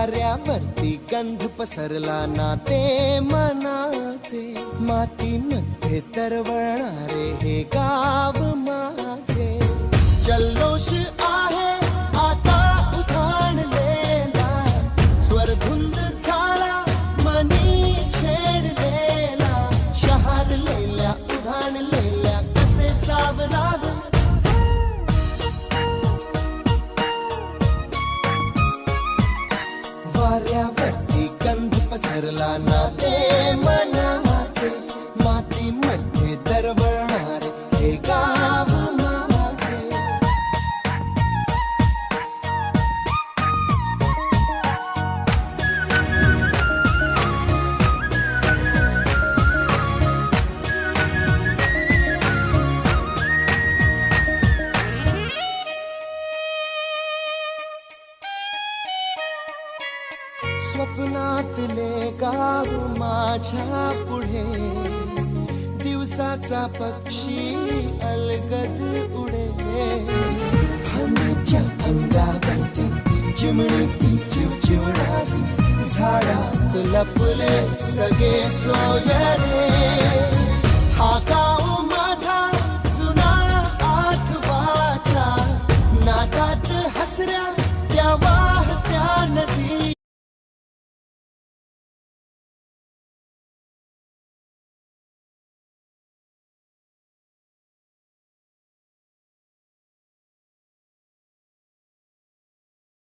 वाऱ्यावरती गंध पसरला ना ते मनाचे, मातीमध्ये तरवळणारे हे गाव माझे. जल्लोष आहे आता उधाणलेला, स्वरधुंद झाला मनी छेडलेला. शहारलेल्या उधाणलेल्या कसे सावरावे, वाऱ्यावरती गंध पसरला ना ते मनाचे, मातीमध्ये दरवळणारे हे गाव माझे. स्वप्नातले गाव माझ्या पुढे, दिवसाचा पक्षी अलगद उडे. हनीच्या अंगावरती चिमणी ती चिवचिवणारी, झाडात लपले सगळे सोयरे.